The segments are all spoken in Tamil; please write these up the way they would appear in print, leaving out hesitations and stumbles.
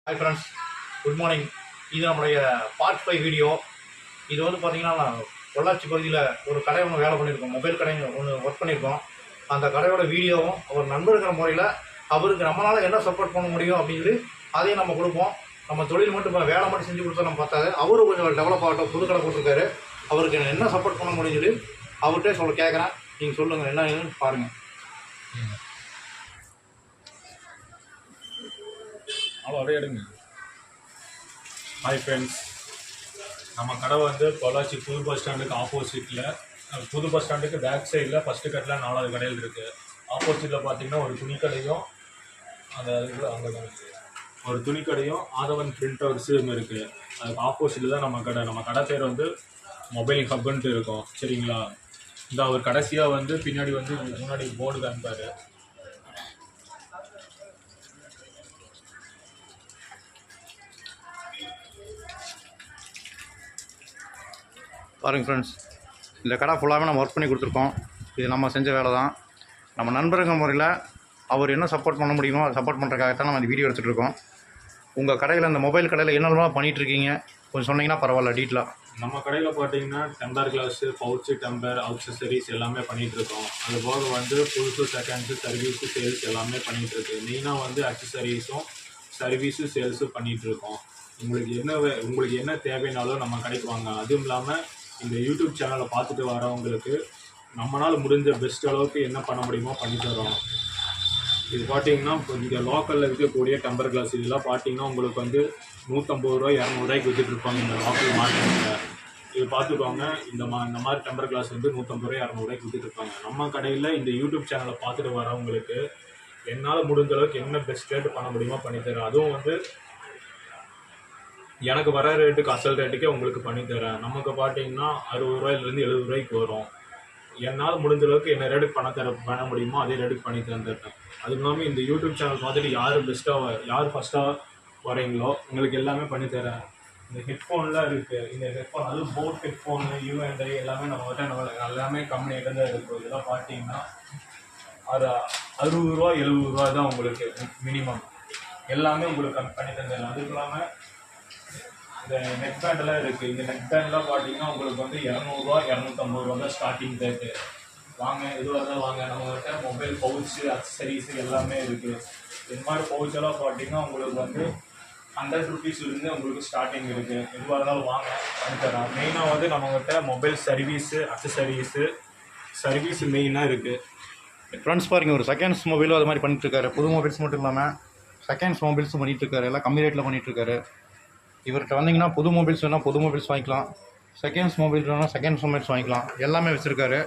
Hi friends, good morning. இது நம்மளுடைய பார்ட் 5 வீடியோ. இது வந்து பார்த்தீங்கன்னா, பொள்ளாச்சி பகுதியில் ஒரு கடை ஒன்று வேலை பண்ணியிருக்கோம். மொபைல் கடை ஒன்று ஒர்க் பண்ணியிருக்கோம். அந்த கடையோட வீடியோவும் ஒரு நண்பருங்கிற முறையில் அவருக்கு நம்மளால் என்ன சப்போர்ட் பண்ண முடியும் அப்படின்னு அதையும் நம்ம கொடுப்போம். நம்ம தொழில் மட்டும் வேலை மட்டும் செஞ்சு கொடுத்தா நம்ம பார்த்தாது. அவரும் கொஞ்சம் டெவலப் ஆகட்டும், புது கடை போட்டிருக்காரு. அவருக்கு என்ன சப்போர்ட் பண்ண முடியும்னு சொல்லி அவர்கிட்டே சொல்ல கேட்குறேன். நீங்கள் சொல்லுங்கள், என்ன ஏதுன்னு பாருங்கள். அப்படியே எடுங்க. ஹாய் ஃப்ரெண்ட்ஸ், நம்ம கடை வந்து பொள்ளாச்சி புது பஸ் ஸ்டாண்டுக்கு ஆப்போசிட்டில், புது பஸ் ஸ்டாண்டுக்கு பேக் சைடில் ஃபஸ்ட்டு கட்டில் 4வது கடையில் இருக்குது. ஆப்போசிட்டில் பார்த்தீங்கன்னா ஒரு துணிக்கடையும் அங்கே ஒரு துணிக்கடையும் ஆதவன் பிரிண்ட் ஹவுஸும் இருக்குது. அதுக்கு ஆப்போசிட்டில் தான் நம்ம கடை பேர் வந்து மொபைல் ஹப்புன்ட்டு இருக்கும். சரிங்களா? இந்த அவர் கடைசியாக வந்து பின்னாடி வந்து முன்னாடி போர்டு காமிப்பார். பாருங்கள் ஃப்ரெண்ட்ஸ், இந்த கடை ஃபுல்லாகவே நம்ம ஒர்க் பண்ணி கொடுத்துருக்கோம். இது நம்ம செஞ்ச வேலை தான். நம்ம நண்பருங்கிற முறையில் அவர் என்ன சப்போர்ட் பண்ண முடியுமோ அதை சப்போர்ட் பண்ணுறதுக்காகத்தான் நம்ம இந்த வீடியோ எடுத்துகிட்டு இருக்கோம். உங்கள் கடையில், இந்த மொபைல் கடையில் என்னெல்லாம் பண்ணிகிட்ருக்கீங்க கொஞ்சம் சொன்னீங்கன்னா பரவாயில்ல டீட்டெயிலாக. நம்ம கடையில் பார்த்தீங்கன்னா temper class, pouch, temper, accessories எல்லாமே பண்ணிகிட்ருக்கோம். அது போக வந்து புதுசு, செகண்ட்ஸு, சர்வீஸு, சேல்ஸ் எல்லாமே பண்ணிகிட்ருக்கு. மெயினாக வந்து அக்சசரிஸும் சர்வீஸு, சேல்ஸும் பண்ணிகிட்ருக்கோம். உங்களுக்கு என்ன தேவைனாலும் நம்ம கடைக்கு வாங்க. அதுவும் இல்லாமல் இந்த யூடியூப் சேனலை பார்த்துட்டு வரவங்களுக்கு நம்மளால் முடிஞ்ச பெஸ்ட் அளவுக்கு என்ன பண்ண முடியுமோ பண்ணித்தரோம். இது பார்த்தீங்கன்னா இப்போ இங்கே லோக்கலில் இருக்கக்கூடிய டெம்பர் கிளாஸ் இதெல்லாம் பார்த்தீங்கன்னா உங்களுக்கு வந்து 150 ரூபா 200 ரூபாய்க்கு விற்றுட்ருப்பாங்க இந்த லோக்கல் மார்க்கெட்டில். இது பார்த்துக்கோங்க. இந்த மாதிரி டெம்பர் கிளாஸ் வந்து 150 ரூபா 200 ரூபாய்க்கு விற்றுட்ருப்பாங்க. நம்ம கடையில் இந்த யூடியூப் சேனலை பார்த்துட்டு வரவங்களுக்கு என்னால் முடிஞ்ச அளவுக்கு என்ன பெஸ்ட் ரேட்டு பண்ண முடியுமோ பண்ணித்தரேன். அதுவும் வந்து எனக்கு வர ரேட்டுக்கு, அசல் ரேட்டுக்கே உங்களுக்கு பண்ணித்தரேன். நமக்கு பார்த்தீங்கன்னா 60 ரூபாயிலேருந்து 70 ரூபாய்க்கு வரும். என்னால் முடிஞ்ச அளவுக்கு என்ன ரேட்டுக்கு பண்ண முடியுமோ அதே ரேட்டுக்கு பண்ணி தந்துட்டேன். அதுவும் இல்லாமல் இந்த யூடியூப் சேனல் பார்த்துட்டு யார் ஃபஸ்ட்டாக வரீங்களோ உங்களுக்கு எல்லாமே பண்ணித்தரேன். இந்த ஹெட்ஃபோன்லாம் இருக்குது. இந்த ஹெட்ஃபோன் அதுவும் போட் ஹெட்ஃபோனு, யூஎன்ஐ எல்லாமே நம்ம எல்லாமே கம்பெனிகிட்ட தான் இருக்கும். இதெல்லாம் பார்த்தீங்கன்னா அது 60 ரூபா 70 ரூபா தான் உங்களுக்கு மினிமம். எல்லாமே உங்களுக்கு பண்ணி தந்துடலாம். அதுவும் இல்லாமல் இந்த நெக் பேண்டெல்லாம் இருக்குது. இந்த நெக் பேண்ட்லாம் பார்த்தீங்கன்னா உங்களுக்கு வந்து 200 ரூபா 250 ரூபா தான் ஸ்டார்டிங் ரேட்டு. வாங்க, எதுவாக இருந்தாலும் வாங்க. நம்மகிட்ட மொபைல் பவுச்சு, அக்சசரிஸு எல்லாமே இருக்குது. இந்த மாதிரி பவுச்செல்லாம் பார்த்தீங்கன்னா உங்களுக்கு வந்து 100 ருபீஸ்லேருந்து உங்களுக்கு ஸ்டார்டிங் இருக்குது. எதுவாக இருந்தாலும் வாங்க, பண்ணித்தரேன். மெயினாக வந்து நம்மகிட்ட மொபைல் சர்வீஸு, அக்சசரிஸு, சர்வீஸு மெயினாக இருக்குது. ஃப்ரெண்ட்ஸ் பாருங்கள், ஒரு செகண்ட்ஸ் மொபைலும் அது மாதிரி பண்ணிட்டுருக்காரு. புது மொபைல்ஸ் மட்டும் இல்லாமல் செகண்ட்ஸ் மொபைல்ஸும் பண்ணிகிட்ருக்காரு. எல்லாம் கம்மி ரேட்டில் பண்ணிகிட்ருக்காரு. இவர்கிட்ட வந்தீங்கன்னா புது மொபைல்ஸ் வேணால் புது மொபைல்ஸ் வாங்கிக்கலாம், செகண்ட்ஸ் மொபைல்ஸ் வேணால் செகண்ட்ஸ் மொபைல்ஸ் வாங்கிக்கலாம். எல்லாமே வச்சுருக்காரு.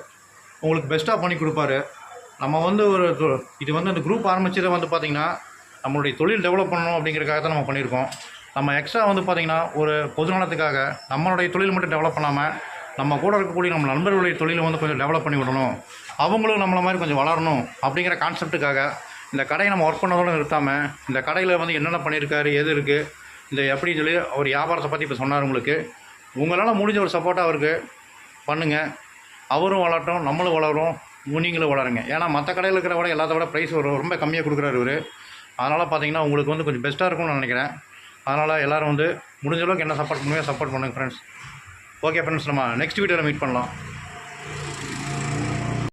உங்களுக்கு பெஸ்ட்டாக பண்ணி கொடுப்பாரு. நம்ம வந்து இது வந்து அந்த குரூப் ஆரம்பிச்சதை வந்து பார்த்திங்கன்னா நம்மளுடைய தொழில் டெவலப் பண்ணணும் அப்படிங்கிறதுக்காக தான் நம்ம பண்ணியிருக்கோம். நம்ம எக்ஸ்ட்ரா வந்து பார்த்திங்கன்னா ஒரு பொதுநலத்துக்காக நம்மளுடைய தொழில் மட்டும் டெவலப் பண்ணாமல் நம்ம கூட இருக்கக்கூடிய நம்ம நண்பர்களுடைய தொழிலை வந்து கொஞ்சம் டெவலப் பண்ணி விடணும், அவங்களும் நம்மளை மாதிரி கொஞ்சம் வளரணும் அப்படிங்கிற கான்செப்ட்டுக்காக இந்த கடையை நம்ம ஒர்க் பண்ணதோடு நிறுத்தாமல் இந்த கடையில் வந்து என்னென்ன பண்ணியிருக்காரு, எது இருக்குது, இந்த எப்படின்னு சொல்லி அவர் வியாபாரத்தை பற்றி இப்போ சொன்னார். உங்களால் முடிஞ்ச ஒரு சப்போர்ட்டாக அவருக்கு பண்ணுங்கள். அவரும் வளரட்டும், நம்மளும் வளரும், நீங்களும் வளருங்க. ஏன்னா மற்ற கடையில் இருக்கிற விட எல்லாத்த விட ப்ரைஸ் ரொம்ப கம்மியாக கொடுக்குறாரு இவர். அதனால் பார்த்தீங்கன்னா உங்களுக்கு வந்து கொஞ்சம் பெஸ்ட்டாக இருக்கும்னு நான் நினைக்கிறேன். அதனால் எல்லோரும் வந்து முடிஞ்ச அளவுக்கு என்ன சப்போர்ட் பண்ணுங்கள் ஃப்ரெண்ட்ஸ். ஓகே ஃப்ரெண்ட்ஸ், நம்ம நெக்ஸ்ட் வீடியோவில் மீட் பண்ணலாம்.